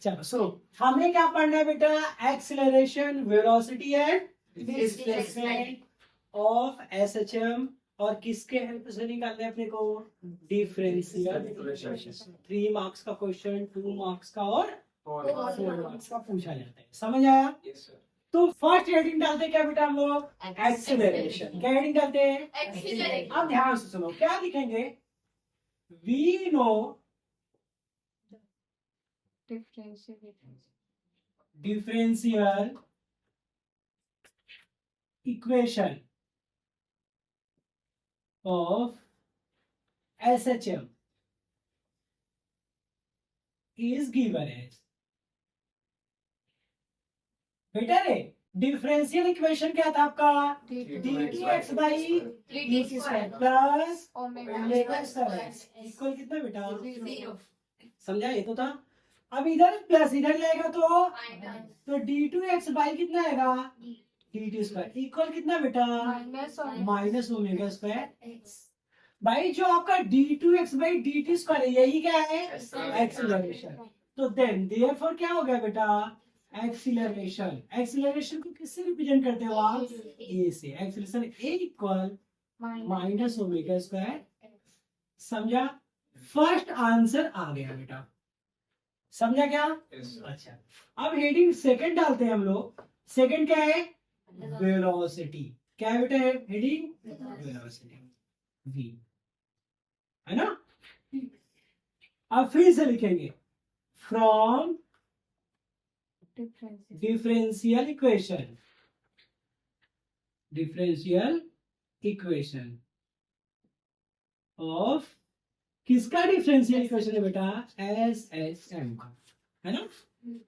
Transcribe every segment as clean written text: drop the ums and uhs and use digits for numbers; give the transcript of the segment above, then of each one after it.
चलो सुनो, हमें क्या पढ़ना है बेटा? Acceleration, velocity and displacement of SHM, और किसके हेल्प से निकालना है अपने को? Differential equation. 3 मार्क्स का क्वेश्चन, 2 मार्क्स का और 4 मार्क्स का पूछा जाता है। समझ आया? तो फर्स्ट हेडिंग डालते क्या बेटा हम लोग? एक्सीलरेशन। क्या हेडिंग डालते हैं? एक्सीलरेशन। अब ध्यान से सुनो, क्या लिखेंगे? We know differential equation of SHM is given as, बेटा रे डिफरेंशियल इक्वेशन क्या था आपका? d2x by dt square plus omega square equal कितना बेटा? 0। समझा? ये तो था। अब इधर प्लस इधर जाएगा तो d2x बाई कितना आएगा? dt स्क्वायर इक्वल कितना बेटा? Minus omega square. भाई जो आपका d2x बाई dt स्क्वायर है, यही क्या है? एक्सीलरेशन। तो देन देयरफॉर क्या हो गया बेटा? एक्सीलरेशन। एक्सीलरेशन को किससे रिप्रेजेंट करते हो आप? ए से। एक्सीलरेशन ए इक्वल माइनस ओमेगा स्क्वायर। समझा? फर्स्ट आंसर आ गया बेटा। समझा क्या? अच्छा, अब हेडिंग सेकंड डालते हैं हम लोग। सेकंड क्या है? वेलोसिटी। क्या है बेटा हेडिंग? वेलोसिटी, वी, है ना? अब फिर से लिखेंगे from differential equation, differential equation of, किसका डिफरेंशियल इक्वेशन है बेटा? एस एच एम का, है ना?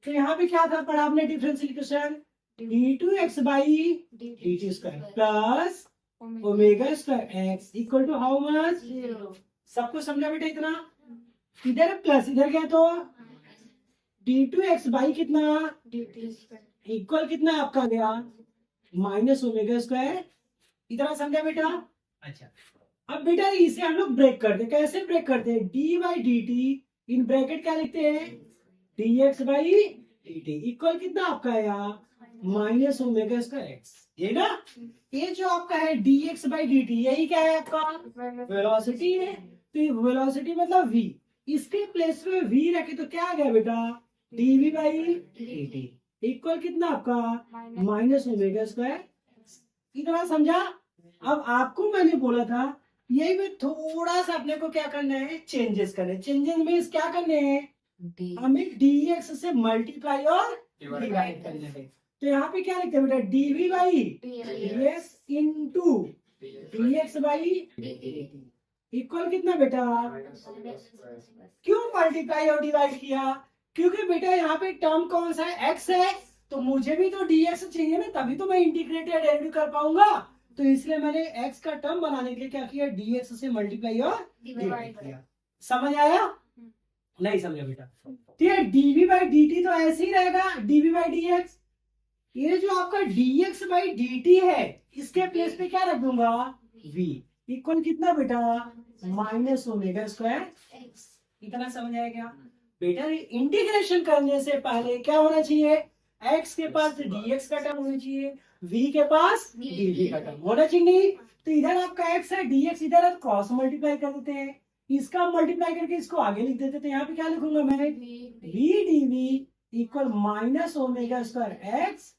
तो यहाँ पे क्या था पढ़ा आपने? Differential equation d2x by dt square plus omega square x equal to how much? 0। सबको समझा बेटा इतना? इधर प्लस इधर गया तो d2x बाई कितना इक्वल कितना आपका गया? Minus omega square. इतना समझा बेटा? अच्छा, अब बेटा इसे हम लोग ब्रेक करते हैं। कैसे ब्रेक करते हैं? D by D T in bracket क्या लिखते हैं? dx बाई dt इक्वल कितना आपका आया? Minus omega square x. ये ना, ये जो आपका है dx बाई dt, यही क्या है आपका? वेलोसिटी है। तो ये वेलोसिटी मतलब v, इसके प्लेस में v रखे तो क्या आ गया बेटा? dv बाई dt इक्वल कितना आपका? Minus omega square. इतना समझा? अब आपको मैंने बोला था यही में थोड़ा सा अपने को क्या करना है? चेंजेस करने। चेंजेस में क्या करने हैं? हमें dx से मल्टीप्लाई और डिवाइड करना है। तो यहाँ पे क्या लिखते हैं बेटा? dv by dx into dx by equal कितना बेटा? क्यों मल्टीप्लाई और डिवाइड किया? क्योंकि बेटा यहाँ पे टर्म कौन सा है? x है, तो मुझे भी तो dx चाहिए ना, तभी तो मैं इंटीग्रेटेड डेरिवेटिव कर पाऊंगा। तो इसलिए मैंने x का टर्म बनाने के लिए क्या किया? dx से मल्टीप्लाई और डिवाइड किया। समझ आया? नहीं समझा बेटा? तो ये dv बाई dt तो ऐसे ही रहेगा, dv बाई dx। ये जो आपका dx बाई dt है, इसके प्लेस पे क्या रख दूंगा? v इक्वल कितना बेटा? Minus omega square. इतना समझ आया क्या बेटा? इंटीग्रेशन करने से पहले क्या होना चाहिए? x के पास dx का टर्म होना चाहिए, v के पास dv का टर्म होना चाहिए। नहीं तो इधर आपका x है, dx इधर है, क्रॉस मल्टीप्लाई कर देते हैं, इसका मल्टीप्लाई करके इसको आगे लिख देते। तो यहाँ पे क्या लिखूंगा मैं? v dv equal minus omega square x.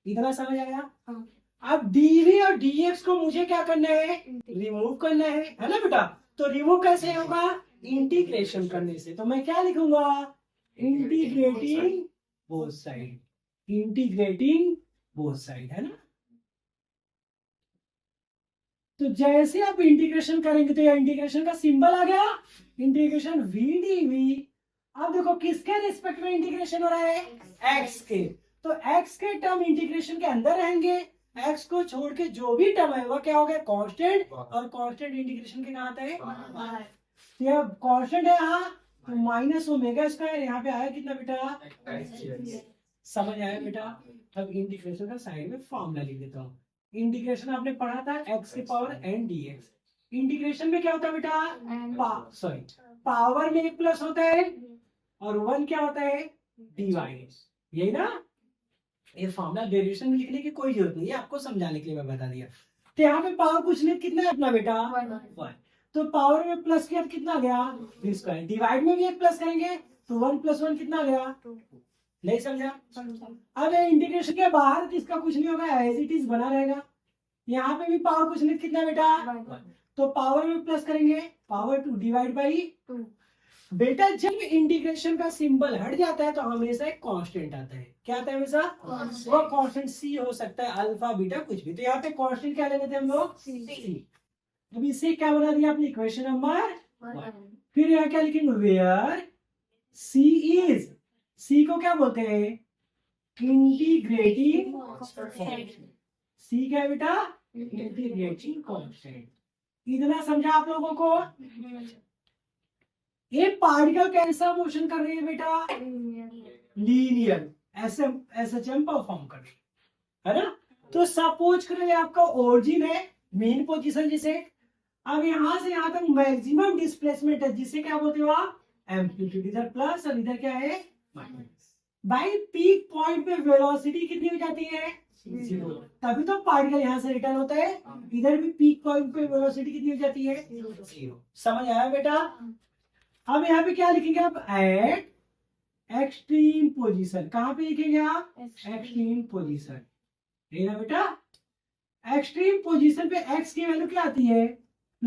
इतना समझ आया? अब dv और dx को मुझे क्या करना है? रिमूव करना है ना बेटा? तो रिमूव कैसे होगा? इंटीग्रेशन करने से। तो मैं क्या लिखूंगा? Integrating both side, integrating both side, है ना? तो जैसे आप इंटीग्रेशन करेंगे तो यह इंटीग्रेशन का सिंबल आ गया, इंटीग्रेशन v dv। अब देखो किसके रिस्पेक्ट में इंटीग्रेशन हो रहा है? x के। तो x के टर्म इंटीग्रेशन के अंदर रहेंगे, x को छोड़ के जो भी टर्म है वो क्या हो गया? कांस्टेंट। और कांस्टेंट इंटीग्रेशन के कहाँ आता है? बाहर। तो यह कांस्टेंट है यहाँ, तो माइनस ओमेगा स्क्वायर। यहाँ पे आया कितना बेटा? समझ आया बेटा? अब इंटीग्रेशन का साइड में फॉर्मूला लिख देता हूँ। इंटीग्रेशन आपने पढ़ा था x की पावर n dx। इंटीग्रेशन में क्या होता है बेटा? सॉरी, पावर में एक प्लस होता है और 1 क्या होता है, डिवाइड, यही ना। ये फॉर्मूला डेरिवेशन में लिखने की कोई जरूरत नहीं है, आपको समझाने के लिए मैं बता दिया। तो यहाँ पे पावर कुछ नहीं, कितना है अपना बेटा, 1। तो पावर में प्लस किया तो कितना गया, 3²। डिवाइड में भी एक प्लस करेंगे तो 1 + 1 कितना गया, नहीं समझा। अब इंटीग्रेशन के बाहर इसका कुछ नहीं होगा, एज इट इज बना रहेगा। यहाँ पे भी पावर कुछ नहीं, कितना बेटा, 1। तो पावर में प्लस करेंगे, पावर 2 डिवाइड बाई 2। बेटा जब इंटीग्रेशन का सिंबल हट जाता है तो हमेशा एक कांस्टेंट आता है, क्या आता है हमेशा, वो कांस्टेंट सी हो सकता है, अल्फा बीटा कुछ भी। तो यहाँ पे कांस्टेंट क्या ले लेते हैं हम लोग, सी। अब इसे क्या बना दिया आपने, इक्वेशन नंबर 1। फिर यहाँ क्या लिखेंगे, वेयर सी इज, सी को क्या बोलते हैं, इंटीग्रेटिंग कांस्टेंट। सी क्या है बेटा, इंटीग्रेटिंग कांस्टेंट। इतना समझा आप लोगों को। ये पार्टिकल कैसा मोशन कर रही है बेटा, लीनियर, एसएचएम परफॉर्म कर रही है ना। तो सपोज करो ये आपका ओरिजिन है, मेन पोजीशन जिसे, अब यहां से यहां तक मैक्सिमम डिस्प्लेसमेंट है, जिसे क्या बोलते हो आप, एम्पलीट्यूड। इधर प्लस और इधर क्या है, माइनस। भाई पीक पॉइंट पे वेलोसिटी कितनी हो जाती है, 0। तभी तो पार्टिकल यहां से रिटर्न होता है। इधर भी पीक पॉइंट पे वेलोसिटी कितनी हो जाती है, 0। समझ आया बेटा। अब यहाँ पे क्या लिखेंगे आप, एट एक्सट्रीम पोजीशन। कहां पे लिखेंगे आप, एक्सट्रीम पोजीशन, ना बेटा। एक्सट्रीम पोजीशन पे एक्स की वैल्यू क्या आती है, +-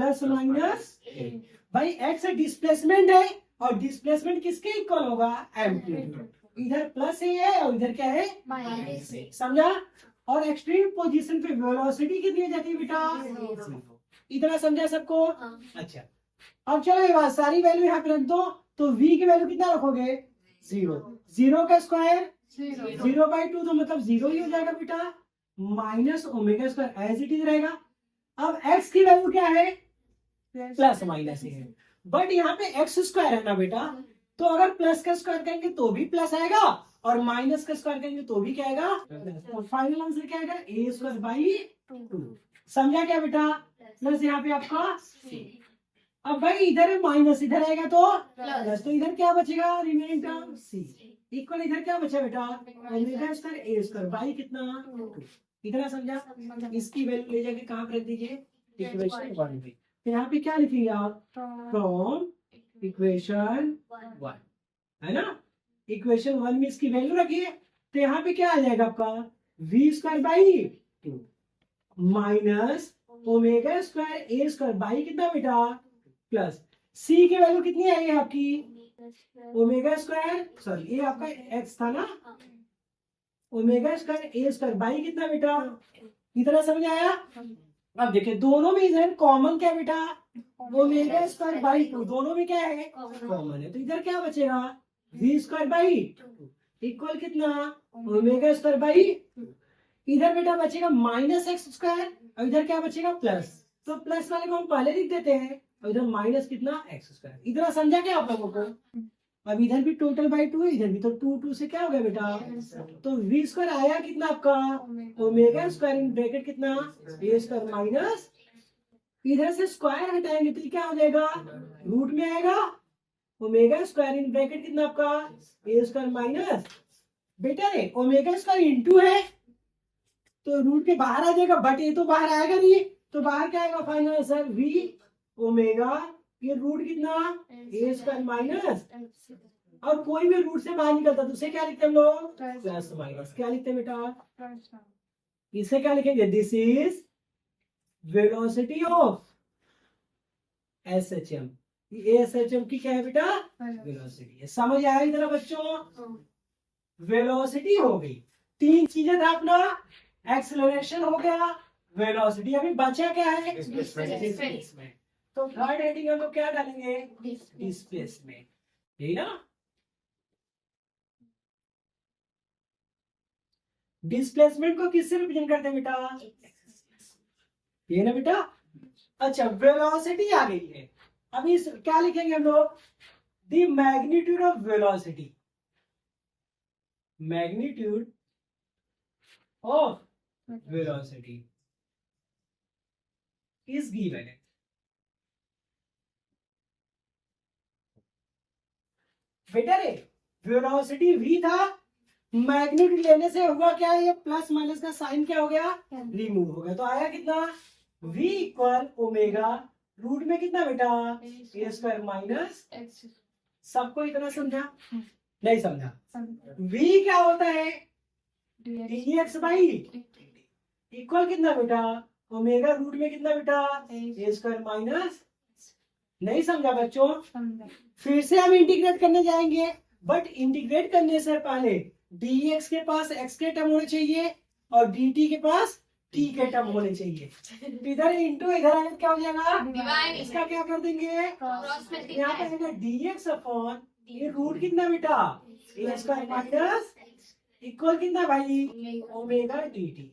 भाई एक्स डिस्प्लेसमेंट है, और डिस्प्लेसमेंट किसके इक्वल होगा, एम्पलीट्यूड। इधर प्लस है और इधर क्या है, माइनस है, समझा। और एक्सट्रीम पोजीशन पे वेलोसिटी कितनी हो जाती है बेटा, 0। इतना समझा सबको, अच्छा। अब चलो ये बात, सारी वैल्यू यहाँ पे रख दो, तो v की वैल्यू कितना रखोगे, 0। 0 का स्क्वायर 0/2, तो मतलब 0 ही हो जाएगा बेटा, -ω² एज इट इज रहेगा। अब x की वैल्यू क्या है, प्लस माइनस ही है, बट यहाँ पे x² है ना बेटा, तो अगर प्लस का स्क्वायर करेंगे तो भी प्लस आएगा, और माइनस का स्क्वायर करेंगे तो भी क्या आएगा, तो फाइनल आंसर क्या आएगा, a²/2। समझा क्या बेटा, प्लस यहाँ पे आपका c। अब भाई इधर माइनस, इधर आएगा तो प्लस, तो इधर क्या बचेगा, रिमेनिंग टर्म सी इक्वल, इधर क्या बचा बेटा, ω² बाई कितना, 2। इतना समझा। इसकी वैल्यू ले जाके कहाँ पर रख दीजिए, इक्वेशन 1 पे। फिर यहाँ पे क्या लिखेंगे आप, फ्रॉम इक्वेशन 1, है ना। इक्वेशन 1 में इसकी वैल्यू रखिए, तो यहाँ पे क्या आ जाएगा आपका, v²/2 माइनस ω²a² बाई कितना बेटा, प्लस c की वैल्यू कितनी आई है आपकी, ω², सॉरी ये आपका x था ना, ω²a² बाई कितना बेटा, इतना समझ आया। अब देखिए दोनों में इधर कॉमन क्या बेटा, ω²/2, दोनों में क्या है, कॉमन है, तो इधर क्या बचेगा, v²/2 इक्वल कितना, ω²/2। इधर बेटा बचेगा -x², और इधर क्या बचेगा, प्लस। तो प्लस वाले को हम पहले लिख देते हैं, और इधर माइनस कितना, x²। इतना समझा क्या आप लोगों को। अब इधर भी टोटल बाई 2 है, इधर भी, तो 2 से क्या हो गया बेटा, तो v² आया कितना आपका, ω² इन ब्रैकेट कितना, a² माइनस, इधर से स्क्वायर हटाएंगे तो क्या हो जाएगा, रूट में आएगा, ω² इन ब्रैकेट कितना आपका, a² माइनस, बेटा रे ω² इंटू है तो रूट के बाहर आ जाएगा, बट ये तो बाहर आएगा नहीं, तो बाहर क्या आएगा, फाइनल आंसर v, ये रूट कितना, a² माइनस, और कोई भी रूट से बाहर निकलता तो उसे क्या लिखते हैं हम लोग, प्लस माइनस। क्या लिखते हैं बेटा, इसे क्या लिखेंगे, this is velocity of SHM. SHM की क्या है बेटा, वेलोसिटी है। समझ आया इधर बच्चों, वेलोसिटी हो गई, तीन चीजें था अपना, एक्सेलरेशन हो गया, वेलोसिटी, अभी बचा क्या है, डिस्प्लेसमेंट। तो थर्ड हेडिंग हम लोग क्या डालेंगे, डिस्प्लेसमेंट, यही ना। डिस्प्लेसमेंट को किससे रिप्रेजेंट करते हैं बेटा, ये ना बेटा। अच्छा वेलोसिटी आ गई है, अभी क्या लिखेंगे हम लोग, the magnitude of velocity, magnitude of velocity is given है। बेटा रे वेलोसिटी v था, मैग्नीट्यूड लेने से हुआ क्या, ये प्लस माइनस का साइन क्या हो गया, रिमूव हो गया, तो आया कितना v इक्वल ओमेगा रूट में कितना बेटा ए स्क्वायर माइनस, सबको इतना समझा, नहीं समझा, v क्या होता है dx बाई इक्वल कितना बेटा ओमेगा रूट में कितना बेटा ए स्क्वायर माइनस, नहीं समझा बच्चों, फिर से हम इंटीग्रेट करने जाएंगे, बट इंटीग्रेट करने से पहले dx के पास x के टर्म होने चाहिए और dt के पास t के टर्म होने चाहिए, इधर इंटू इधर आगे क्या हो जाएगा, इसका क्या कर देंगे, यहाँ पे आएगा dx अपॉन ये रूट कितना बेटा ए स्क्वायर माइनस इक्वल कितना भाई ओमेगा dt,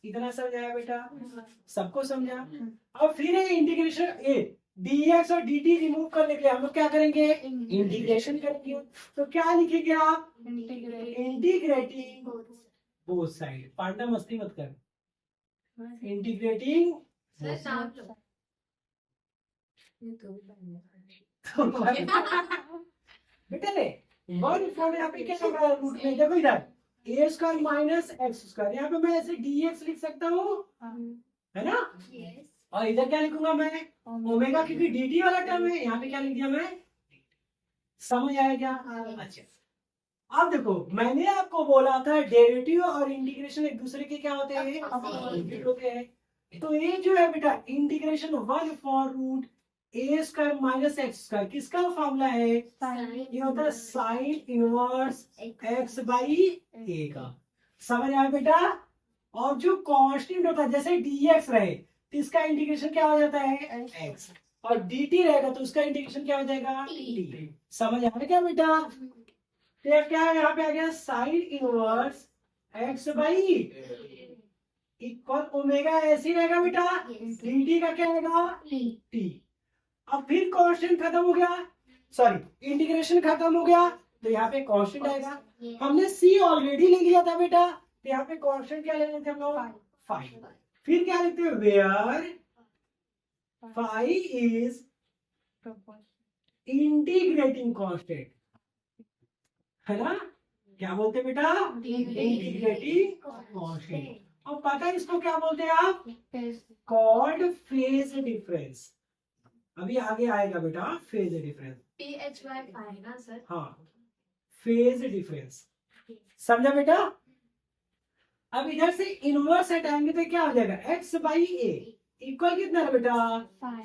इतना समझाया बेटा, सबको समझा। अब फिर इंटीग्रेशन dx और dt रिमूव करने के लिए हम लोग क्या करेंगे, इंटीग्रेशन करेंगे, तो क्या लिखेंगे आप, इंटीग्रेटिंग बोथ साइड, पांडा मस्ती मत कर, इंटीग्रेटिंग बेटा रे वन फॉर यहाँ पे क्या होगा रूट में, देखो इधर ए स्क्वायर माइनस एक्स स्क्वायर, यहाँ पे मैं ऐसे dx लिख सकता हूँ है ना, और इधर क्या लिखूंगा मैं ओमेगा, क्योंकि dt वाला टर्म है, यहाँ पे क्या लिख दिया मैं, समझ आया क्या, अच्छा। अब देखो मैंने आपको बोला था डेरिवेटिव और इंटीग्रेशन एक दूसरे के क्या होते हैं, अपोजिट होते हैं, तो ये जो है बेटा integration one for root a square minus x square किसका फॉर्मूला है, ये होता है sine inverse x by a का, समझ आया बेटा, और जो कांस्टेंट होता है जैसे dx रहे तो इसका इंटीग्रेशन क्या हो जाता है x, और dt रहेगा तो उसका इंटीग्रेशन क्या हो जाएगा t, समझ आ रहा क्या बेटा, तो क्या है यहाँ पे आ गया sine inverse x by equal omega ऐसे रहेगा बेटा, dt का क्या रहेगा t, अब फिर कांस्टेंट खत्म हो गया, सॉरी इंटीग्रेशन खत्म हो गया, तो यहाँ पे कांस्टेंट आएगा, हमने c ऑलरेडी ले लिया था बेटा, तो यहाँ पे कांस्टेंट क्या ले रहे थे हम लोग 5, फिर क्या लिखते हैं where phi is integrating constant, है ना, क्या बोलते हैं बेटा इंटीग्रेटिंग कांस्टेंट, और पता है इसको क्या बोलते हैं आप, कॉल्ड फेज डिफरेंस, अभी आगे आएगा बेटा फेज डिफरेंस, हाँ फेज डिफरेंस, समझा बेटा। अब इधर से इनवर्स हटाएंगे तो क्या हो जाएगा x बाई ए इक्वल कितना है बेटा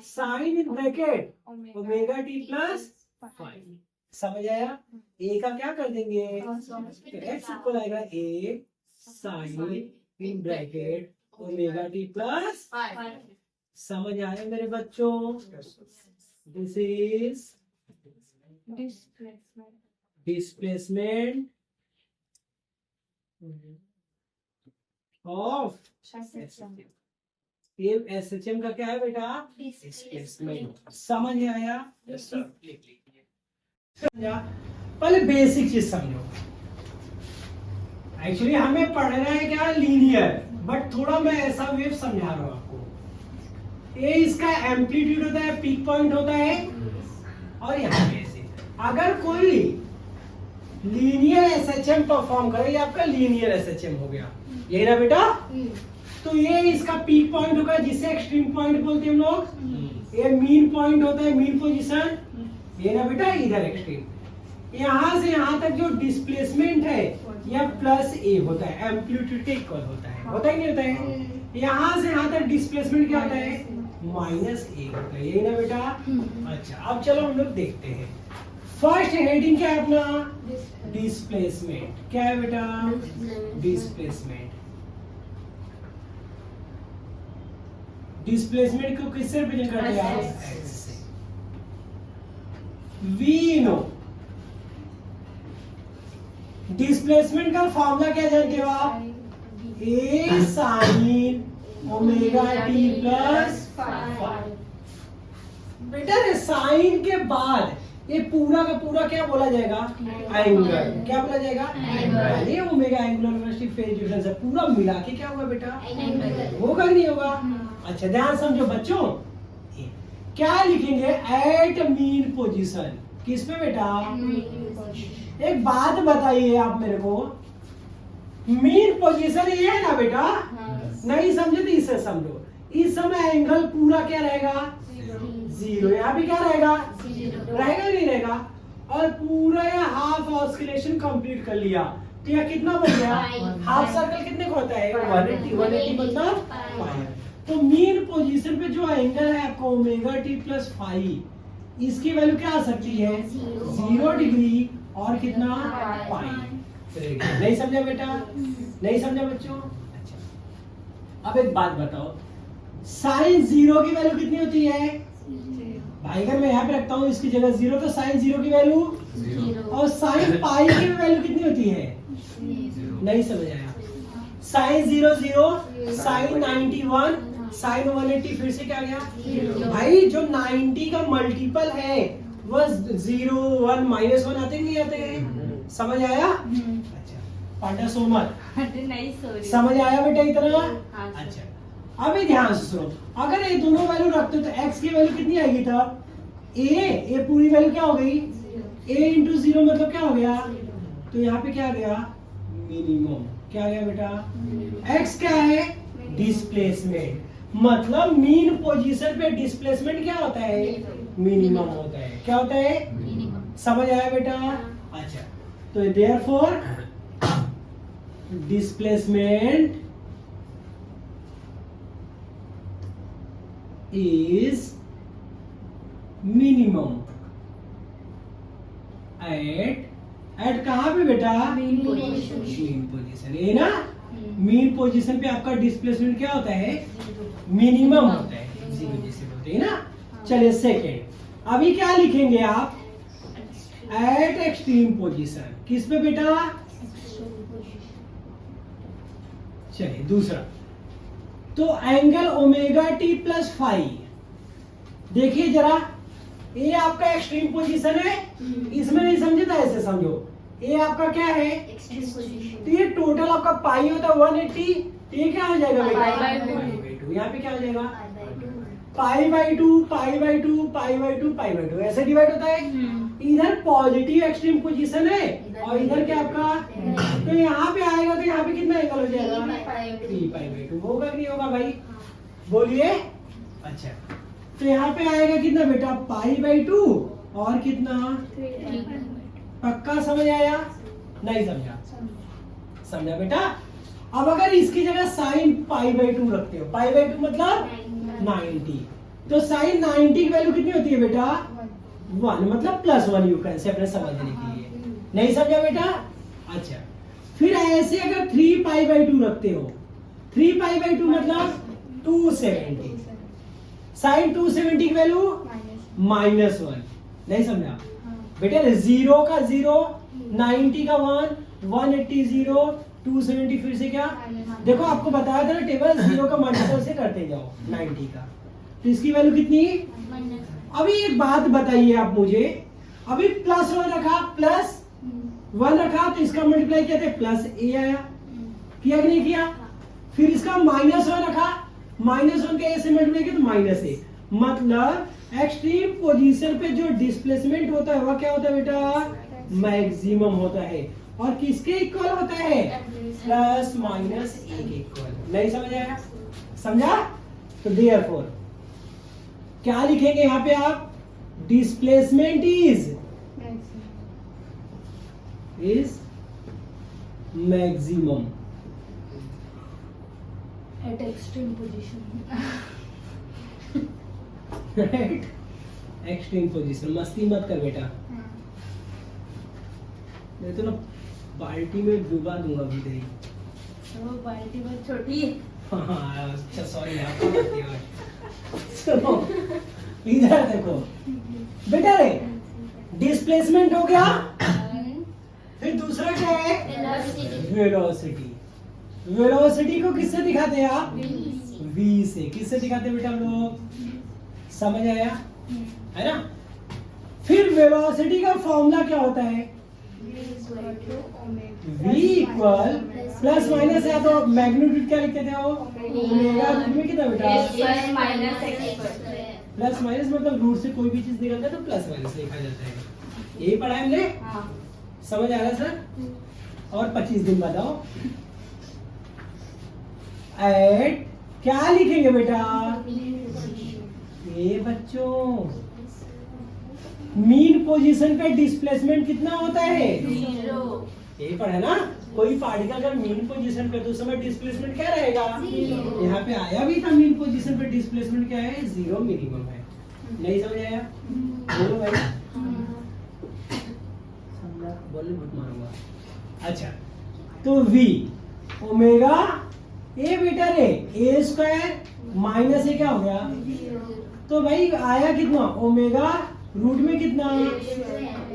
sine in bracket omega t plus 5, समझ आया, a का क्या कर देंगे x इक्वल आएगा a sine in bracket omega t plus 5, समझ आया मेरे बच्चों, दिस इज डिस्प्लेसमेंट ऑफ ये SHM का क्या है बेटा डिस्प्लेसमेंट, समझ आया, पहले बेसिक चीज समझो, एक्चुअली हमें पढ़ना है क्या लीनियर, बट थोड़ा मैं ऐसा वेव समझा रहा हूँ आपको, ये इसका एम्पलीट्यूड होता है, पीक पॉइंट होता है, और यहाँ पे अगर कोई लीनियर SHM परफॉर्म करे, ये आपका लीनियर SHM हो गया, यही ना बेटा, तो ये इसका पीक पॉइंट होगा जिसे एक्सट्रीम पॉइंट बोलते हैं हम लोग, ये मीन पॉइंट होता है, मीन पोजीशन, ये ना बेटा इधर एक्सट्रीम, यहाँ से यहाँ तक जो डिस्प्लेसमेंट है यह प्लस ए होता है, एम्पलीट्यूड के इक्वल होता है, होता ही नहीं होता है, यहाँ से यहाँ तक डिस्प्लेसमेंट क्या होता है माइनस ए होता है, यही ना बेटा। अच्छा अब चलो हम लोग देखते हैं, फर्स्ट हेडिंग क्या है अपना डिस्प्लेसमेंट, क्या है बेटा डिस्प्लेसमेंट, डिस्प्लेसमेंट को किससे रिप्रेजेंट करते हैं आप एक्स से, वी नो डिस्प्लेसमेंट का फॉर्मूला क्या जानते हो आप, ए साइन ओमेगा टी प्लस 5, बेटा साइन के बाद ये पूरा का पूरा क्या बोला जाएगा एंगल, क्या बोला जाएगा एंगल, ये omega angular velocity phase difference है, पूरा मिला के क्या होगा बेटा होगा नहीं होगा। अच्छा ध्यान समझो बच्चों, क्या लिखेंगे एट मीन पोजीशन, किस पे बेटा? एक बात बताइए आप मेरे को, मीन पोजीशन ये है ना बेटा? नहीं समझे तो इससे समझो। इस समय एंगल पूरा क्या रहेगा? 0। यहाँ भी क्या रहेगा? रहेगा नहीं रहेगा? और पूरा या हाफ ऑस्किलेशन कंप्लीट कर लिया तो यह कितना बन गया? हाफ सर्कल कितने को होता है? 180 मतलब पाई। तो मीन पोजीशन पे जो एंगल है आपका ओमेगा टी प्लस फाई, इसकी वैल्यू क्या आ सकती है? 0 डिग्री और कितना? पाई। नहीं समझा बेटा? नहीं समझा बच्चों? अच्छा, अब एक बात बताओ, साइन 0 की वैल्यू कितनी होती है? भाई अगर मैं यहाँ पे रखता हूँ इसकी जगह 0 तो साइन 0 की वैल्यू 0 और साइन पाई की वैल्यू कितनी होती है? नहीं समझ आया? साइन 0 0, साइन 91, साइन 180 फिर से क्या गया? भाई जो 90 का मल्टीपल है वो 0 1 -1 आते नहीं आते हैं? समझ आया? अच्छा, पाटा सो मत। समझ आया बेटा इतना? अच्छा, अभी ध्यान से सुनो, अगर ये दोनों वैल्यू रखते तो x की वैल्यू कितनी आएगी तब? a पूरी वैल्यू क्या हो गई? a इंटू 0 मतलब क्या हो गया? तो यहाँ पे क्या आ गया? मिनिमम। क्या आ गया बेटा? x क्या है? डिस्प्लेसमेंट। मतलब मीन पोजीशन पे डिस्प्लेसमेंट क्या होता है? मिनिमम होता है। क्या होता है? समझ आया बेटा? अच्छा, तो therefore displacement is minimum at कहाँ पे बेटा? Mean position. ये ना मीन पोजीशन पे आपका डिस्प्लेसमेंट क्या होता है? मिनिमम होता है, 0 जैसे बोलते हैं ना। चलिए सेकेंड, अभी क्या लिखेंगे आप? At extreme position. किस पे बेटा? चलिए दूसरा, तो angle omega t plus phi, देखिए जरा, ये आपका एक्सट्रीम पोजीशन है, इसमें नहीं समझे तो ऐसे समझो, ये आपका क्या है? तो ये टोटल आपका पाई होता है 180, तो ये क्या हो जाएगा बेटा? यहाँ पे क्या हो जाएगा? Pi by two, pi by two, pi by two, pi by two, ऐसे डिवाइड होता है। इधर पॉजिटिव एक्सट्रीम पोजीशन है और इधर क्या आपका? तो यहाँ पे आएगा तो यहाँ पे कितना एंगल हो जाएगा? 3 पाई बाई 2। होगा कि नहीं होगा भाई? बोलिए। अच्छा, तो यहाँ पे आएगा कितना बेटा? पाई बाई 2 और कितना? पक्का समझ आया? नहीं समझा? समझा बेटा? अब अगर इसकी जगह साइन पाई बाई 2 रखते हो, पाई बाई 2 मतलब 90, तो साइन 90 की वैल्यू कितनी होती है बेटा? 1 मतलब +1 यू कैन से अपने समझने के लिए। नहीं समझा बेटा? अच्छा, फिर ऐसे अगर 3 पाई बाई 2 रखते हो, 3 पाई बाई 2 मतलब 270, साइन 270 की वैल्यू -1। नहीं समझा बेटा? 0 का 0, 90 का 1, 180 0, 270 फिर से क्या? देखो आपको बताया था ना टेबल, 0 का मल्टीपल से करते जाओ 90 का, तो इसकी वैल्यू कितनी? अभी एक बात बताइए आप मुझे, अभी +1 रखा, +1 रखा तो इसका मल्टीप्लाई किया था +a आया, किया कि नहीं किया? फिर इसका -1 रखा, -1 के a से मल्टीप्लाई किया तो -a, मतलब एक्सट्रीम पोजीशन पे जो डिस्प्लेसमेंट होता है वह क्या होता है बेटा? मैक्सिमम होता है। और किसके इक्वल होता है? ±1 के इक्वल। नहीं समझ आया? समझा? तो देयरफॉर क्या लिखेंगे यहाँ पे आप? Displacement is maximum eight extreme position. Extreme position. मस्ती मत कर बेटा, मैं तो ना बाल्टी में डुबा दूंगा अभी दही। वो बाल्टी बहुत छोटी है। हाँ अच्छा सॉरी आपको गलती हो गई। सुनो इधर देखो बेटा, रे डिस्प्लेसमेंट हो गया, फिर दूसरा क्या है? वेलोसिटी। वेलोसिटी को किससे दिखाते हैं आप? v से। किससे दिखाते हैं बेटा हम लोग? समझ आया है ना? फिर वेलोसिटी का फॉर्मूला क्या होता है? v इक्वल प्लस माइनस, या तो मैग्नीट्यूड क्या लिखते थे वो? ओमेगा में कितना बेटा? प्लस माइनस मतलब रूट से कोई भी चीज निकलता है तो प्लस माइनस लिखा जाता है। यही पढ़ा है हमने, हाँ समझ आ रहा है सर? और 25 दिन बताओ एट क्या लिखेंगे बेटा? ये बच्चों मीन पोजीशन पे डिस्प्लेसमेंट कितना होता है? 0 यही पढ़ा ना, कोई पार्टिकल अगर मीन पोजीशन पे तो उस समय डिस्प्लेसमेंट क्या रहेगा? यहाँ पे आया भी था मीन पोजीशन पे डिस्प्लेसमेंट क्या है? 0 मिनिमम है। नहीं समझ आया? बोलो भाई। समझा? बोले बहुत मारूंगा। अच्छा तो v ओमेगा ए बेटा रे ए स्क्वायर माइनस ए क्या हो गया? तो भाई आया कितना? ओमेगा रूट में कितना?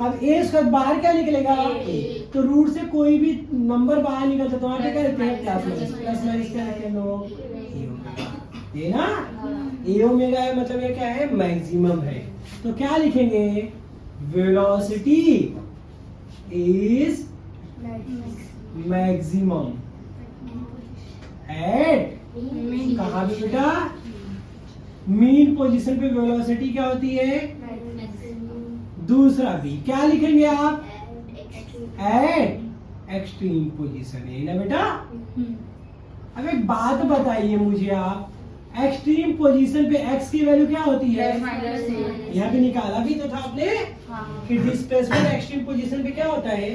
अब ए स्क्वायर बाहर क्या निकलेगा? ए। तो रूट से कोई भी नंबर बाहर निकलता तो वहां पे क्या लिखते हैं? प्लस माइनस क्या लिखते हैं लोग? ये ना ए ओमेगा है, मतलब ये क्या है? मैक्सिमम है। तो क्या लिखेंगे? वेलोसिटी इज मैक्सिमम एट कहा भी बेटा? मीन पोजीशन पे वेलोसिटी क्या होती है? दूसरा भी क्या लिखेंगे आप? एट एक्सट्रीम पोजीशन है ना बेटा? अब एक बात बताइए मुझे आप, एक्सट्रीम पोजीशन पे एक्स की वैल्यू क्या होती है? यहाँ पे निकाला भी तो था आपने कि डिस्प्लेसमेंट एक्सट्रीम पोजीशन पे क्या होता है?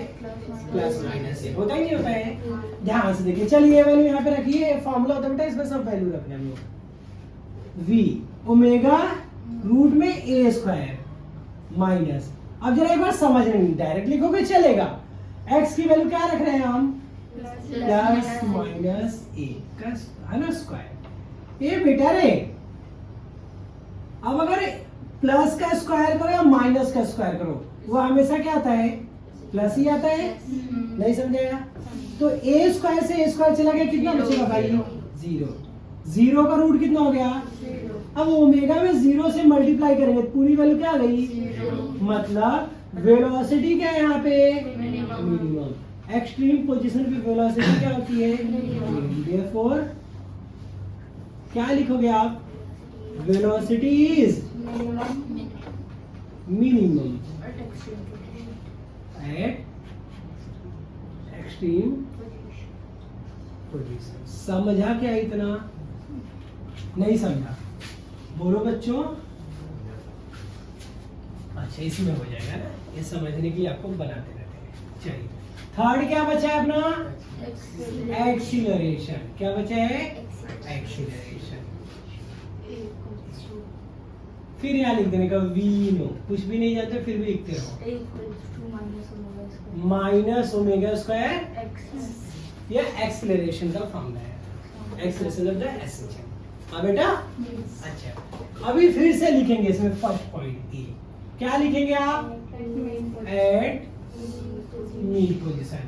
प्लस माइनस है। होता ही नहीं होता है? ध्यान से देखिए, चलिए ये वैल्यू यहाँ पे रखिए, फॉर्मूला होता है बेटा, इसमें सब वैल्यू रखने हम लोग। v ओमेगा रूट में ए स्क्वायर माइनस, अब जरा एक बार समझ रहे हैं, डायरेक्ट लिखोगे चलेगा। x की वैल्यू क्या रख रहे हैं हम? प्लस माइनस ए का है ना स्क्वायर। ये बेटा रे अब अगर प्लस का स्क्वायर करो या माइनस का स्क्वायर करो, वो हमेशा क्या आता है? प्लस ही आता है। नहीं समझेगा? तो ए स्क्वायर से ए स्क्वायर चला गया, कितना बचेगा भाई? 0। 0 का रूट कितना हो गया? अब ओमेगा में 0 से मल्टीप्लाई करेंगे तो पूरी वैल्यू क्या आ गई? मतलब वेलोसिटी क्या है यहाँ पे? मिनिमम। एक्सट्रीम पोजीशन पे वेलोसिटी क्या होती है? देयरफॉर क्या लिखोगे आप? Velocity is minimum eight extreme position. समझा क्या इतना? नहीं समझा? बोलो बच्चों। अच्छा इसमें हो जाएगा ना, ये समझने के लिए आपको बनाते रहते हैं। चलिए थर्ड क्या बचा है अपना? एक्सीलरेशन। क्या बचा है? एक्सीलरेशन। फिर यहाँ लिख देने का वी नो, कुछ भी नहीं जानते फिर भी लिखते रहो। माइनस ओमेगा स्क्वायर ये एक्सीलरेशन का फॉर्मूला है, एक्सीलरेशन ऑफ द एसेंशियल। हाँ बेटा? अच्छा अभी फिर से लिखेंगे इसमें फर्स्ट पॉइंट ए। क्या लिखेंगे आप? At mean position.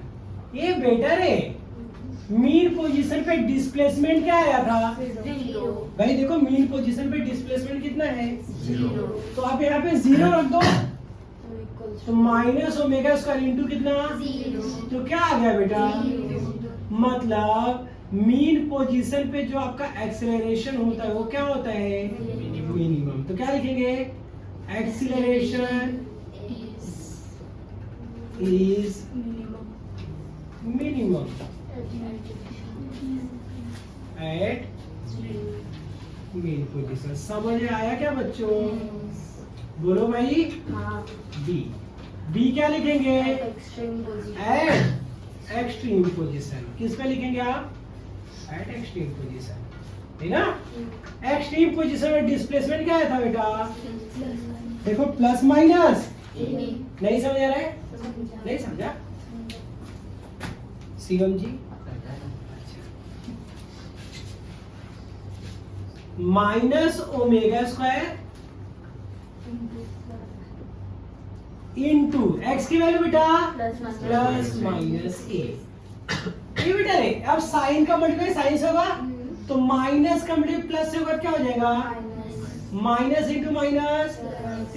ये बेटा रे मीन पोजीशन पे डिस्प्लेसमेंट क्या आया था? भाई देखो मीन पोजीशन पे डिस्प्लेसमेंट कितना है? 0। तो आप यहाँ पे 0 रख दो तो माइनस ओमेगा स्क्वायर इंटू कितना? 0। तो क्या आ गया बेटा? मतलब मीन पोजीशन पे जो आपका एक्सेलरेशन होता है वो क्या होता है? मिनिमम। तो क्या लिखेंगे? Acceleration is minimum at mean position. समझ में आया क्या बच्चों? बोलो भाई। बी बी क्या लिखेंगे? Eight extreme position. किस पे लिखेंगे आप? एट एक्सट्रीम पोजीशन, है ना? एक्सट्रीम पोजीशन में डिस्प्लेसमेंट क्या था बेटा? देखो प्लस माइनस। नहीं समझ आ रहा है? नहीं समझा? Shivam ji minus omega square into X की वैल्यू बेटा प्लस माइनस ए। ये बेटा रे अब साइन का मल्टीप्लाई साइन से होगा तो माइनस का मल्टीप्लाई प्लस से होगा क्या हो जाएगा? माइनस इंटू माइनस,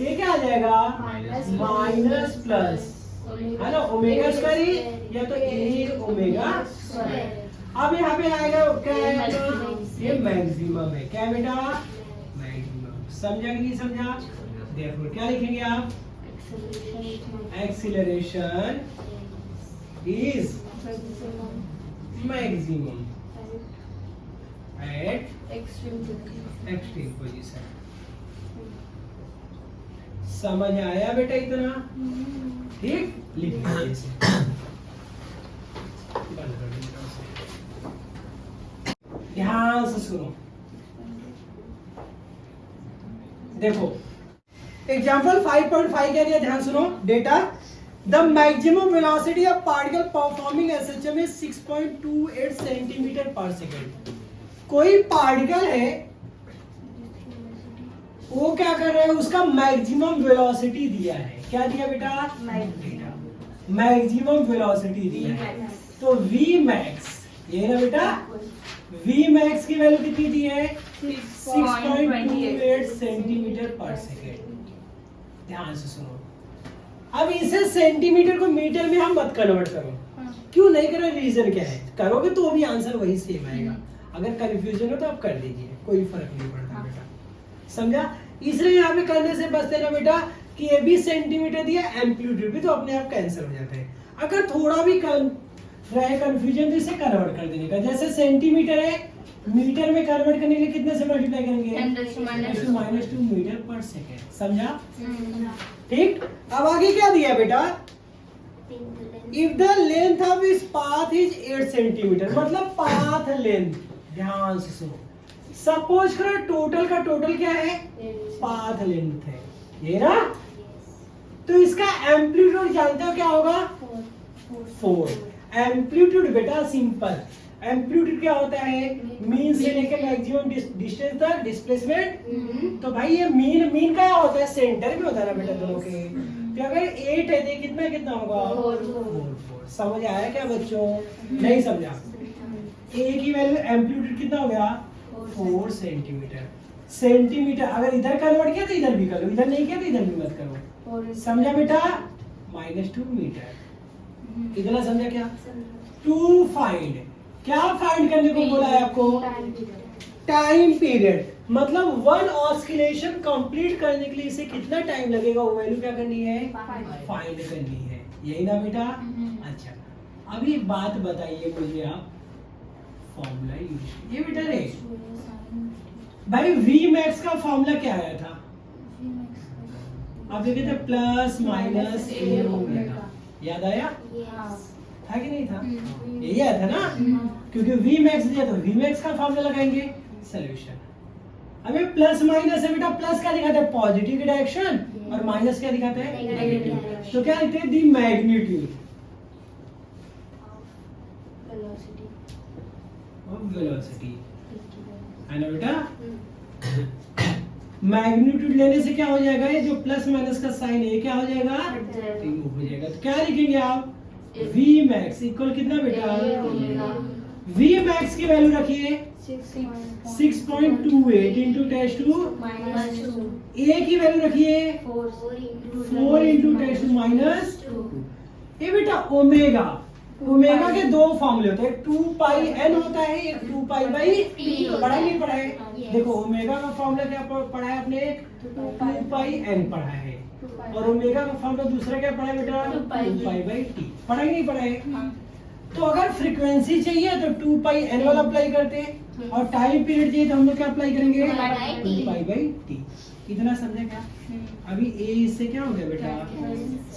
ये क्या आ जाएगा? माइनस प्लस, है ना? ओमेगा स्क्वायर या तो ए ओमेगा स्क्वायर। अब यहाँ पे आएगा क्या है? ये मैक्सिमम है। क्या बेटा? मैक्सिमम। समझा कि नहीं समझा? देखो क्या लिखेंगे आप? Acceleration is maximum eight extreme position. समझ आया बेटा इतना? ठीक, लिख लीजिए इसे। बंद कर दीजिए उसे। ध्यान से सुनो, देखो एग्जाम्पल 5.5 क्या दिया, ध्यान सुनो। Data the maximum velocity of particle performing SHM is 6.28 centimetre पर सेकेंड। कोई पार्टिकल है, वो क्या कर रहा है, उसका मैक्सिमम वेलोसिटी दिया है। क्या दिया बेटा? मैक्सिमम वेलोसिटी दिया है। तो v मैक्स, ये ना बेटा, v मैक्स की वैल्यू कितनी दी है? 6.28 सेंटीमीटर पर सेकेंड। ध्यान से सुनो, अब इसे सेंटीमीटर को मीटर में हम मत कन्वर्ट करो। क्यों नहीं करो? रीजन क्या है? करोगे तो भी आंसर वही सेम आएगा। अगर कंफ्यूजन हो तो आप कर दीजिए, कोई फर्क नहीं पड़ता बेटा। समझा? इसलिए यहाँ पे करने से बचते ना बेटा कि ये भी सेंटीमीटर दिया, एम्पलीट्यूड भी, तो अपने आप कैंसिल हो जाता है। अगर थोड़ा भी रहे कंफ्यूजन तो इसे कन्वर्ट कर देने का। जैसे सेंटीमीटर है, मीटर में कन्वर्ट करने के लिए कितने से मल्टीप्लाई करेंगे? 10⁻² मीटर पर सेकेंड। समझा? ठीक। अब आगे क्या दिया बेटा? इफ द लेंथ ऑफ इस पाथ इज 8 सेंटीमीटर, मतलब पाथ लेंथ। ध्यान से सुनो, सपोज करो टोटल का टोटल क्या है? पाथ लेंथ है, ये ना। तो इसका एम्पलीट्यूड जानते हो क्या होगा? 4। एम्पलीट्यूड बेटा सिंपल, एम्पलीट्यूड क्या होता है? मीन से लेकर मैक्सिमम डिस्टेंस तक डिस्प्लेसमेंट। तो भाई ये मीन क्या होता है? सेंटर में होता है ना बेटा दोनों के। तो अगर 8 है तो कितना कितना होगा? 4। समझ आया क्या बच्चों? नहीं समझा? ए की वैल्यू एम्पलीट्यूड कितना हो गया? 4 सेंटीमीटर। सेंटीमीटर अगर इधर कन्वर्ट किया तो इधर भी करो, इधर नहीं किया तो इधर भी मत करो। समझा बेटा? -2 मीटर। इतना समझा क्या? टू फाइंड, क्या फाइंड करने को बोला है आपको? Time period. मतलब वन ऑस्किलेशन कंप्लीट करने के लिए इसे कितना टाइम लगेगा, वो वैल्यू क्या करनी है? फाइंड करनी है। यही ना बेटा? अच्छा, अभी बात बताइए मुझे आप, फॉर्मूला यूज। ये बेटा रे भाई v मैक्स का फॉर्मूला क्या आया था? आप देखे थे प्लस माइनस ए ओमेगा। याद आया? था कि नहीं था? यही आया था ना? क्योंकि v मैक्स दिया तो v मैक्स का फॉर्मूला लगाएंगे। सॉल्यूशन। अबे प्लस माइनस है बेटा, प्लस क्या दिखाता है? पॉजिटिव की डायरेक्शन, और माइनस क्या दिखाता है? नेगेटिव। तो क्या लिखते हैं? दी मैग्नीट्यूड ऑफ वेलोसिटी, है ना बेटा? मैग्नीट्यूड लेने से क्या हो जाएगा? ये जो प्लस माइनस का साइन है क्या हो जाएगा? रिमूव हो जाएगा। तो क्या लिखेंगे आप? v मैक्स इक्वल कितना बेटा? v मैक्स की वैल्यू रखिए 6.28 इंटू 10⁻²। a की वैल्यू रखिए 4 इंटू 10⁻²। ये बेटा ओमेगा, ओमेगा के दो फॉर्मूले होते हैं, 2πn होता है, एक 2π/t। पढ़ा नहीं पढ़ा है? देखो ओमेगा का फॉर्मूला क्या पढ़ा है आपने? 2πn पढ़ा है, और ओमेगा का फॉर्मूला दूसरा क्या पढ़ा है बेटा? 2π/t। पढ़ा ही नहीं पढ़ा है? तो अगर फ्रीक्वेंसी चाहिए तो 2πn वाला अप्लाई करते हैं, और टाइम पीरियड चाहिए तो हम लोग क्या अप्लाई करेंगे? 2π/t। इतना समझे क्या? अभी a इससे क्या हो गया बेटा?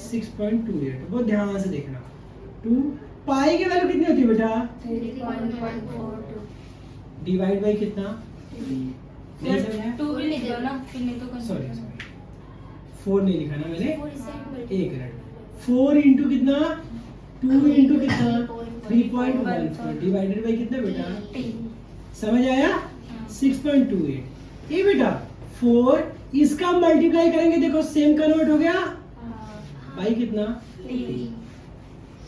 6.28। बहुत ध्यान से देखना। 2 पाई की वैल्यू कितनी होती है बेटा? 3.142 डिवाइड बाय कितना? 2 भी लिख दो ना, फिर नहीं तो सॉरी 4 नहीं लिखा ना मैंने, एक मिनट। 4 इंटू कितना? 2 इंटू कितना? 3.14 डिवाइडेड बाय कितना बेटा? समझ आया? 6.28। ये बेटा 4 इसका मल्टीप्लाई करेंगे, देखो सेम कन्वर्ट हो गया बाई कितना?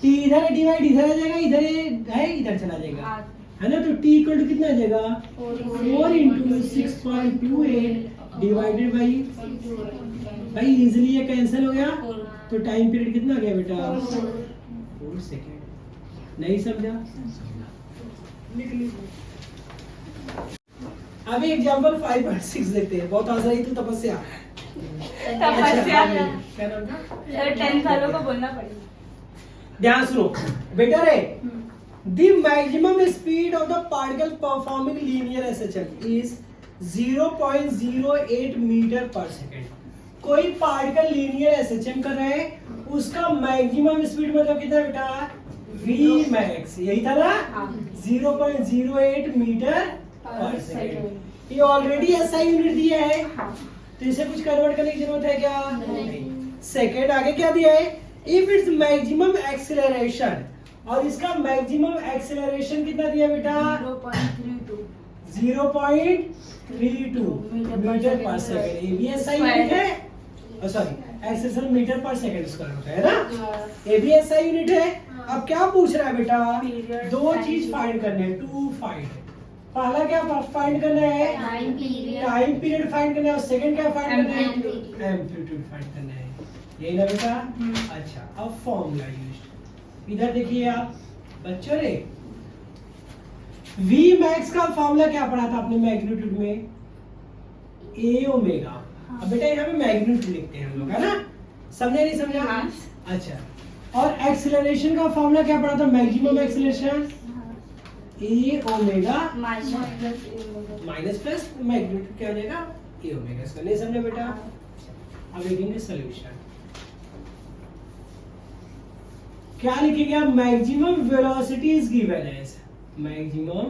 t इधर डिवाइड इधर आ जाएगा, इधर है इधर चला जाएगा, है ना? तो t इक्वल टू कितना आ जाएगा? 4 इंटू 6.28 डिवाइडेड बाई, भाई इजीली ये कैंसिल हो गया। तो टाइम पीरियड कितना आ गया बेटा? 4 सेकेंड। नहीं समझा? अभी एग्जाम्पल 5 और 6 देखते हैं। बहुत आसान है तो तपस्या। तपस्या। क्या नाम था? सर 10 सालों को बोलना पड़ेगा। ध्यान सुनो बेटा रे, the maximum speed of the particle performing linear SHM is 0.08 metre पर सेकेंड। कोई पार्टिकल लीनियर एसएचएम कर रहा है, उसका मैक्सिमम स्पीड मतलब कितना है बेटा? v मैक्स, यही था ना? 0.08 मीटर पर सेकेंड। ये ऑलरेडी एसआई यूनिट दिया है, तो इसे कुछ कन्वर्ट करने की जरूरत है क्या? नहीं। सेकेंड आगे क्या दिया है? इफ इट्स मैक्सिमम एक्सेलरेशन, और इसका मैक्सिमम एक्सेलरेशन कितना दिया बेटा? 0.32 मीटर पर सेकेंड। ये भी एसआई यूनिट है, सॉरी एक्सेलरेशन मीटर पर सेकेंड स्क्वायर होता है ना? ये भी एसआई यूनिट है। अब क्या पूछ रहा है बेटा? दो चीज फाइंड करने हैं, टू फाइंड। पहला क्या फाइंड करना है? टाइम पीरियड फाइंड करना है, और सेकंड क्या फाइंड करना है? एम्पलीट्यूड फाइंड करना है, यही ना बेटा? अच्छा, अब फॉर्मूला यूज। इधर देखिए आप बच्चों रे, V मैक्स का फॉर्मूला क्या पढ़ा था आपने मैग्नीट्यूड में? A omega. अब बेटा यहाँ पे मैग्नीट्यूड लिखते हैं हम लोग, है ना? समझे नहीं समझा? अच्छा, और एक्सेलरेशन का फॉर्मूला क्या पढ़ा था? Maximum acceleration A omega minus plus magnitude क्या हो जाएगा? A omega. इसका नहीं समझा बेटा? अब लिखेंगे सॉल्यूशन। क्या लिखेंगे आप? Maximum velocity is given as, maximum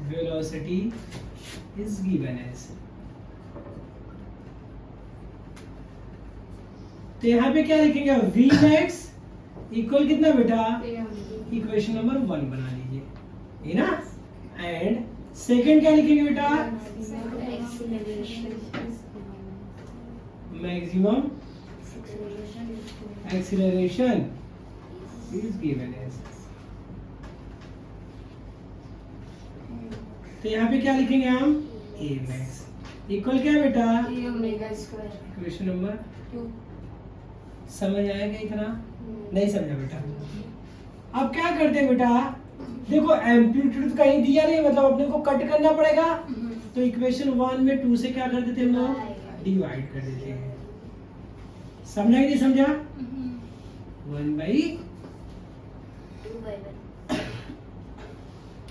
velocity is given as. तो यहाँ पे क्या लिखेंगे? v मैक्स इक्वल कितना बेटा? इक्वेशन नंबर 1 बना लीजिए, ये ना? एंड सेकंड क्या लिखेंगे बेटा? Maximum acceleration is given as. तो यहाँ पे क्या लिखेंगे हम? a मैक्स इक्वल क्या बेटा? Equation number 2। समझ आएगा इतना? नहीं समझा बेटा? अब क्या करते हैं बेटा? देखो एम्पलीट्यूड कहीं दिया नहीं, मतलब अपने को कट करना पड़ेगा, तो इक्वेशन 1 में 2 से क्या कर देते हैं हम लोग? डिवाइड कर देते हैं। समझा कि नहीं समझा? 1/2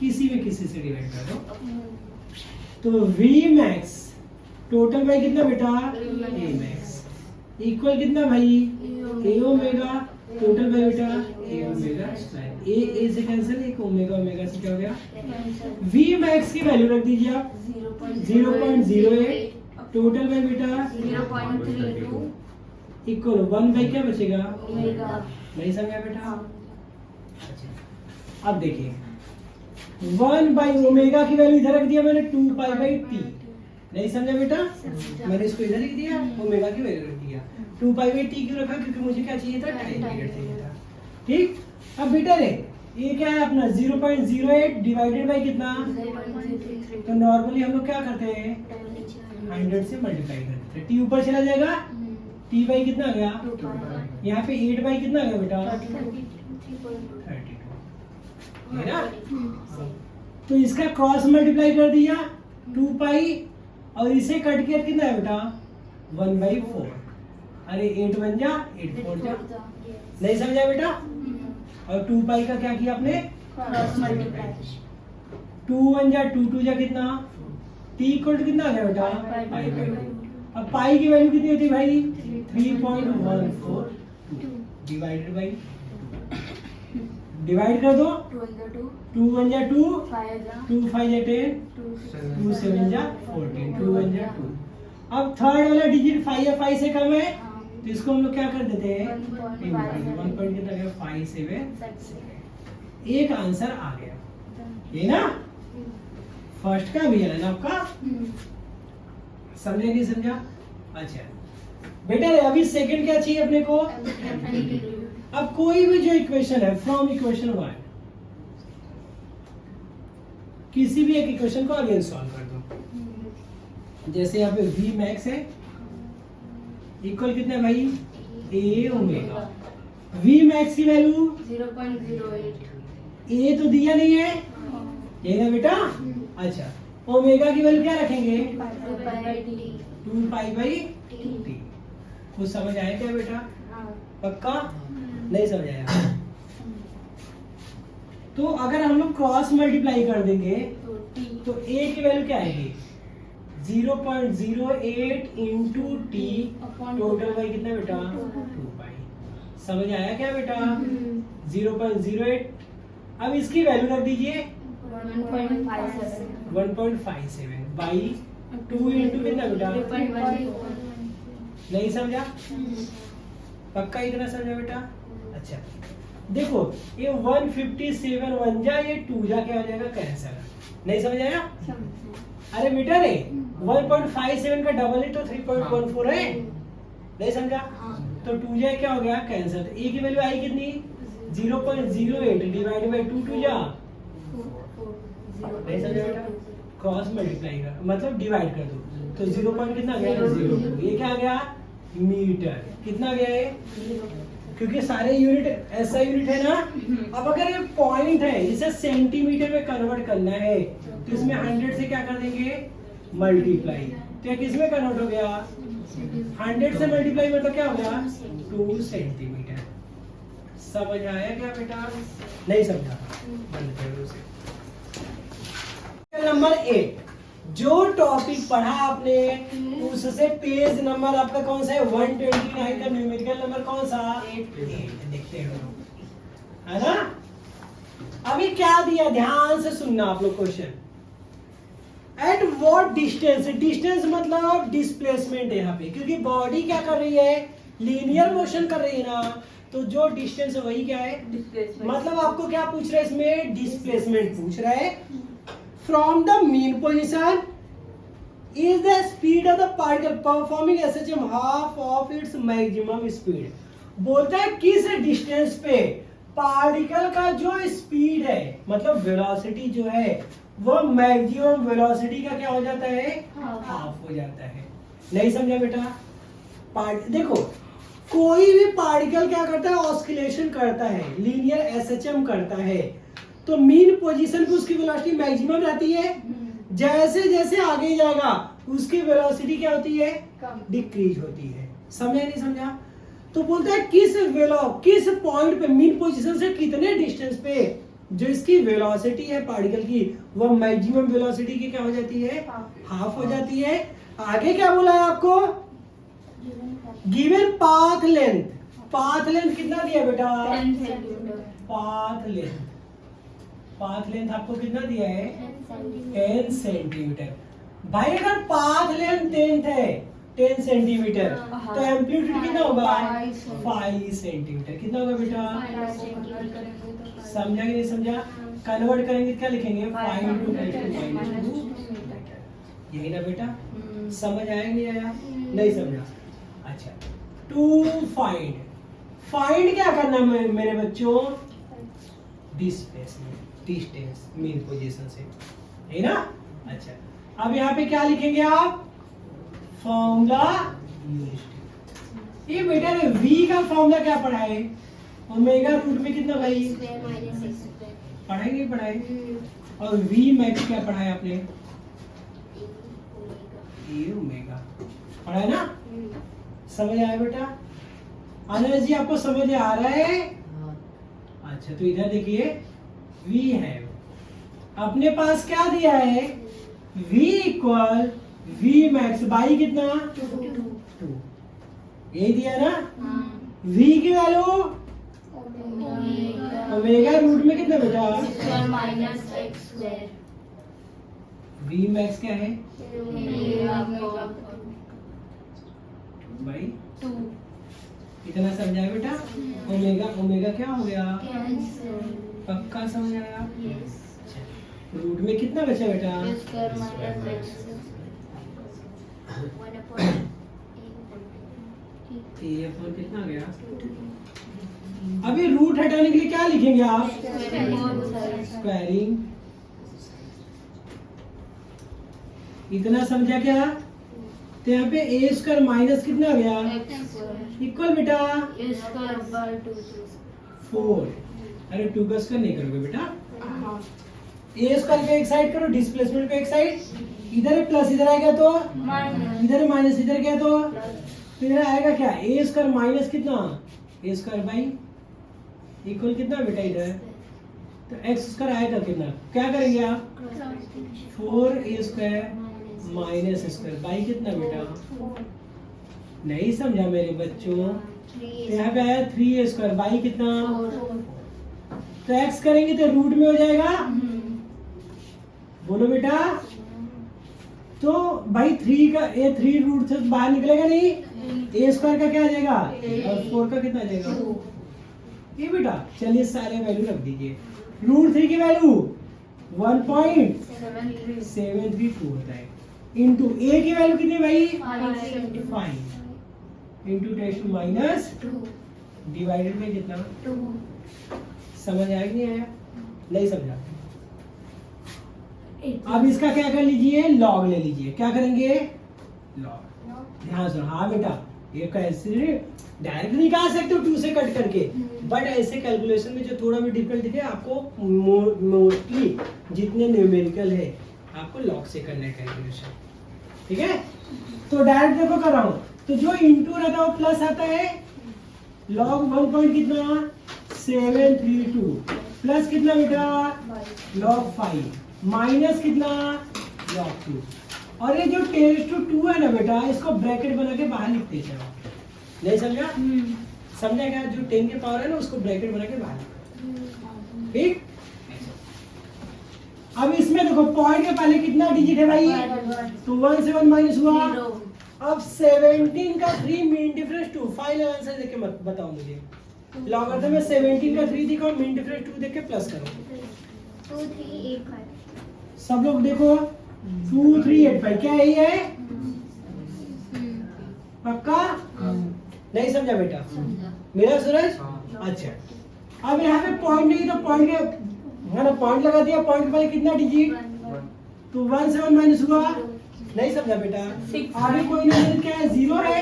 किसी में किसी से डिवाइड कर दो, तो v मैक्स टोटल बाई कितना बेटा? a मैक्स इक्वल कितना भाई? a ओमेगा टोटल बाई बेटा a ओमेगा स्क्वायर। a से कैंसिल, एक ओमेगा ओमेगा से क्या हो गया? v मैक्स की वैल्यू रख दीजिए आप 0.08 टोटल बाई बेटा 0.32 इक्वल 1 बाई क्या बचेगा? ओमेगा। नहीं समझा बेटा? अच्छा, अब देखिए 1 बाई ओमेगा की वैल्यू इधर रख दिया मैंने 2 पाई बाई टी। नहीं समझा बेटा? मैंने इसको इधर लिख दिया, ओमेगा की वैल्यू रख दिया। 2 पाई बाई टी क्यों रखा? क्योंकि मुझे क्या चाहिए था? टाइम पीरियड चाहिए था। ठीक, अब बेटा रे ये क्या है अपना? 0.08 डिवाइडेड बाई कितना? तो नॉर्मली हम लोग क्या करते हैं? 100 से मल्टीप्लाई करते हैं। टी ऊपर चला जाएगा, टी बाई कितना आ गया? यहाँ पे 8 बाई कितना आ गया बेटा? 32, है ना? तो इसका क्रॉस मल्टीप्लाई कर दिया 2 पाई, और इसे कट किया कितना है बेटा? 1/4। अरे 8 बन जा, 8 4 जा। नहीं समझा बेटा? और 2 पाई का क्या किया आपने? Cross multiply. 2 1 जा 2 2 जा कितना? t इक्वल टू कितना आ गया बेटा? Pi by 2। अब पाई की वैल्यू कितनी होती है भाई? 3.14 डिवाइडेड बाई, डिवाइड कर दो। 2 1 जा 2, 2 5 जा 10, 2 7 जा 14, 2 1 जा 2। अब थर्ड वाला डिजिट 5 या 5 से कम है, तो इसको हम लोग क्या कर देते हैं? 1 पॉइंट कितना गया? 5 7। एक आंसर आ गया, ये ना? फर्स्ट का भी है ना आपका? समझे नहीं समझा? अच्छा बेटा अभी सेकंड क्या चाहिए अपने को? अब कोई भी जो इक्वेशन है फ्रॉम इक्वेशन 1, किसी भी एक इक्वेशन को अगेन सॉल्व कर दो। जैसे यहाँ पे v मैक्स है इक्वल कितना है भाई? a omega. v मैक्स की वैल्यू 0.08। a तो दिया नहीं है, ये ना बेटा? अच्छा, ओमेगा की वैल्यू क्या रखेंगे? 2 2 पाई बाई टी। कुछ समझ आया क्या बेटा? पक्का? नहीं समझ आया? तो अगर हम लोग क्रॉस मल्टीप्लाई कर देंगे तो a की वैल्यू क्या आएगी? 0.08 इंटू टी, टोटल बाई कितना बेटा? 2 पाई। समझ आया क्या बेटा? 0.08। अब इसकी वैल्यू रख दीजिए 1.57 बाई 2 इंटू कितना बेटा? नहीं समझा? पक्का इतना समझा बेटा? अच्छा देखो ये 157 वन जा, ये 2 जा क्या हो जाएगा? कैंसर। नहीं समझ आया? अरे बेटा रे 1.57 का डबल है तो 3.14 है। नहीं समझा? तो 2 जा क्या हो गया? कैंसर। तो ए की वैल्यू आई कितनी? 0.08 डिवाइड बाई 2 2 जा। नहीं समझा बेटा? क्रॉस मल्टीप्लाई कर मतलब डिवाइड कर दो तो 0 पॉइंट कितना गया? 0। ये क्या आ गया? मीटर। कितना गया है? क्योंकि सारे यूनिट ऐसा यूनिट है ना। अब अगर ये पॉइंट है इसे सेंटीमीटर में कन्वर्ट करना है तो इसमें 100 से क्या कर देंगे? मल्टीप्लाई। तो ये किस में कन्वर्ट हो गया? 100 से मल्टीप्लाई मतलब क्या हो गया? 2 सेंटीमीटर। समझ आया क्या बेटा? नहीं समझा? बंद कर दो उसे। नंबर 8 जो टॉपिक पढ़ा आपने उससे पेज नंबर आपका कौन सा है? 129 का न्यूमेरिकल नंबर कौन सा? 8। देखते हो है ना। अभी क्या दिया? ध्यान से सुनना आप लोग question. At what distance? Distance मतलब डिस्प्लेसमेंट है यहाँ पे, क्योंकि बॉडी क्या कर रही है? लीनियर मोशन कर रही है ना। तो जो डिस्टेंस है वही क्या है? मतलब आपको क्या पूछ रहा है इसमें? डिस्प्लेसमेंट पूछ रहा है। From the mean position is the speed of the particle performing SHM half of its maximum speed। बोलता है किस डिस्टेंस पे पार्टिकल का जो स्पीड है मतलब वेलोसिटी जो है वो मैक्सिमम वेलोसिटी का क्या हो जाता है? हाफ हो जाता है। नहीं समझा बेटा? देखो कोई भी पार्टिकल क्या करता है? ऑस्किलेशन करता है, लीनियर एसएचएम करता है। तो मीन पोजीशन पे उसकी वेलोसिटी मैक्सिमम रहती है। जैसे जैसे आगे जाएगा उसकी वेलोसिटी क्या होती है? डिक्रीज होती है। समझा नहीं समझा? तो बोलता है किस पॉइंट पे मीन पोजीशन से कितने डिस्टेंस पे जो इसकी वेलोसिटी है पार्टिकल की वो मैक्सिमम वेलोसिटी की क्या हो जाती है? हाफ हो जाती है। आगे क्या बोला है आपको? Given path length. Path length कितना दिया बेटा? 10 सेंटीमीटर। पाथ लेंथ आपको कितना दिया है? 10 सेंटीमीटर। भाई अगर पाथ लेंथ 10 सेंटीमीटर तो एम्पलीट्यूड कितना होगा? 5 सेंटीमीटर। कितना होगा बेटा? समझा कि नहीं समझा? कन्वर्ट करेंगे क्या लिखेंगे? 5 × 10⁻²। यही ना बेटा? समझ आया नहीं आया? नहीं समझा? अच्छा टू फाइंड क्या करना मेरे बच्चों? डिस्टेंस मीन पोजीशन से, है ना। अच्छा अब यहाँ पे क्या लिखेंगे आप? Formula use. ये बेटा ने v का फॉर्मूला क्या पढ़ा है? ओमेगा रूट में कितना भाई? पढ़ाएंगे पढ़ाएंगे। और v मैक्स क्या पढ़ा है आपने? ए ओमेगा पढ़ा है ना। समझ आया बेटा? अनिल जी आपको समझ आ रहा है? अच्छा तो इधर देखिए v है, अपने पास क्या दिया है? v equal v max by कितना? 2। यही दिया ना। v की वैल्यू ओमेगा रूट में कितना बेटा? v मैक्स क्या है? भाई 2। इतना समझाया बेटा? ओमेगा क्या हो गया? पक्का समझ आया? रूट में कितना बचा बेटा? कितना गया? अभी रूट हटाने के लिए क्या लिखेंगे आप? स्क्वायरिंग। इतना समझा क्या? तो यहाँ पे ए स्क्वायर माइनस कितना गया? इक्वल बेटा 4। अरे 2 का स्क्वायर नहीं करोगे बेटा? ए स्क्वायर को एक साइड करो, डिस्प्लेसमेंट को एक साइड, इधर प्लस इधर आएगा तो माइनस इधर माइनस इधर क्या तो इधर आएगा क्या, ए स्क्वायर माइनस कितना, ए स्क्वायर बाई इक्वल कितना बेटा इधर, तो एक्स स्क्वायर आएगा कितना, क्या करेंगे आप, 4a square minus square by कितना बेटा, नहीं समझा मेरे बच्चों, तो यहाँ पे आया 3a स्क्वायर बाई कितना, तो एक्स करेंगे तो रूट में हो जाएगा, बोलो बेटा, तो भाई 3 का ए 3 रूट से बाहर निकलेगा नहीं, ए स्क्वायर का क्या आ जाएगा और 4 का कितना आ जाएगा, ये बेटा चलिए सारे वैल्यू रख दीजिए, रूट 3 की वैल्यू 1.732 होता है, इंटू ए की वैल्यू कितनी भाई 5 इंटू 10 - 2 डिवाइडेड में कितना, समझ आया कि नहीं आया, नहीं समझा, अब इसका क्या कर लीजिए, लॉग ले लीजिए, क्या करेंगे लॉग, ध्यान सुनो, हाँ बेटा ये कैसे डायरेक्ट निकाल सकते हो 2 से कट करके, बट ऐसे कैलकुलेशन में जो थोड़ा भी डिफिकल्ट दिखे आपको मोस्टली जितने न्यूमेरिकल है आपको लॉग से करना है कैलकुलेशन, ठीक है, तो डायरेक्ट देखो कर रहा हूँ, तो जो इंटू रहता है वो प्लस आता है, लॉग 1 पॉइंट कितना 732 प्लस कितना बेटा लॉग 5 माइनस कितना लॉग 2, और ये जो 10⁻² है ना बेटा, इसको ब्रैकेट बना के बाहर लिखते चलो, नहीं समझा, समझा क्या, जो 10 के पावर है ना उसको ब्रैकेट बना के बाहर, ठीक, अब इसमें देखो पॉइंट के पहले कितना डिजिट है भाई, तो 1 से 1 माइनस हुआ, अब 17 का 3 मीन डिफरेंस 2, फाइनल आंसर देख के मत बताओ मुझे, लॉगरिथम में 17 का 3 दिखाओ, मीन डिफरेंस 2 देख के प्लस करो, 2385 सब लोग देखो 2385 क्या यही है, पक्का, नहीं समझा बेटा मेरा सूरज, अच्छा, अब यहाँ पे पॉइंट नहीं तो पॉइंट के मैंने पॉइंट लगा दिया, पॉइंट के पहले कितना डिजिट, तो 1 से 1 माइनस हुआ, नहीं समझा बेटा, आगे कोई नहीं, क्या है 0 है,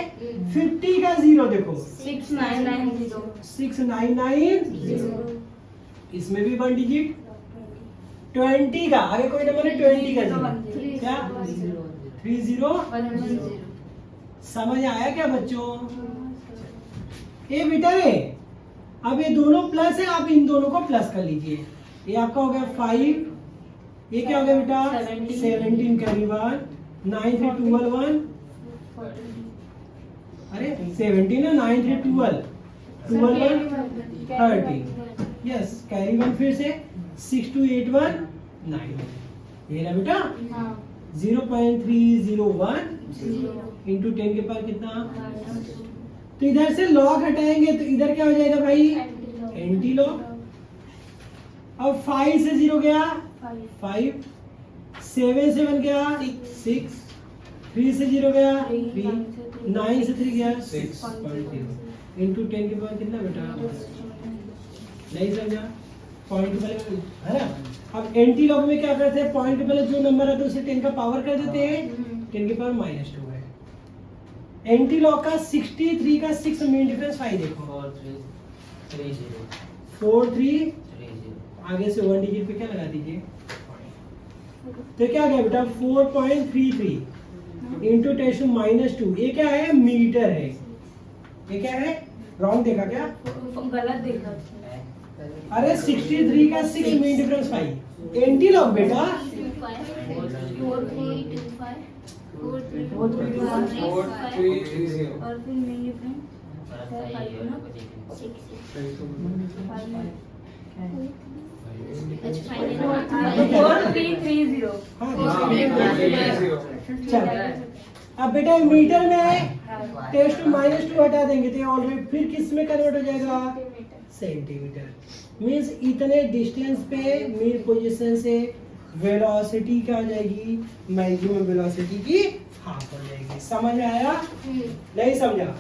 50 का 0 देखो 6990, इसमें भी 1 डिजिट, 20 का आगे कोई नंबर है 20 का 0 क्या 30, समझ आया क्या बच्चों, ये बेटा रे, अब ये दोनों प्लस है, आप इन दोनों को प्लस कर लीजिए, ये आपका हो गया 5, ये क्या हो गया बेटा 17 कैरी 1 9 3 12 1, अरे 17 है 9 3 12 12 1 13, यस कैरी 1 फिर से 6 2 8 1 9, ये ना बेटा 0.301 इंटू 10 के पावर कितना, तो इधर से लॉग हटाएंगे तो इधर क्या हो जाएगा भाई एंटी लॉग, अब 5 से 0 गया 5, 7 से 1 गया 6, 3 से 0 गया 3, 9 से 3 गया 6.0 इंटू 10 के पावर कितना बेटा, नहीं समझा, पॉइंट के पहले है ना, अब एंटी लॉग में क्या करते हैं, पॉइंट के पहले जो नंबर आता है उसे 10 का पावर कर देते हैं, 10 के पावर -2 है, एंटी लॉग का 63 का 6 मीन डिफरेंस 5 देखो 4330, आगे से 1 डिजिट पे क्या लगा दीजिए, तो क्या गया बेटा 4.33 इंटू 10⁻², ये क्या है मीटर है, ये क्या है रॉन्ग देखा क्या, गलत देखा, अरे 63 का 6 मीन डिफरेंस 5 एंटी लॉग बेटा, 4325 और फिर मेन चल अब बेटा मीटर में है, 10⁻² हटा देंगे तो ऑलरेडी फिर किस में कन्वर्ट हो जाएगा सेंटीमीटर, मींस इतने डिस्टेंस पे मेन पोजीशन से वेलोसिटी क्या हो जाएगी, मैक्सिमम वेलोसिटी की हाफ हो जाएगी, समझ में आया, नहीं समझा।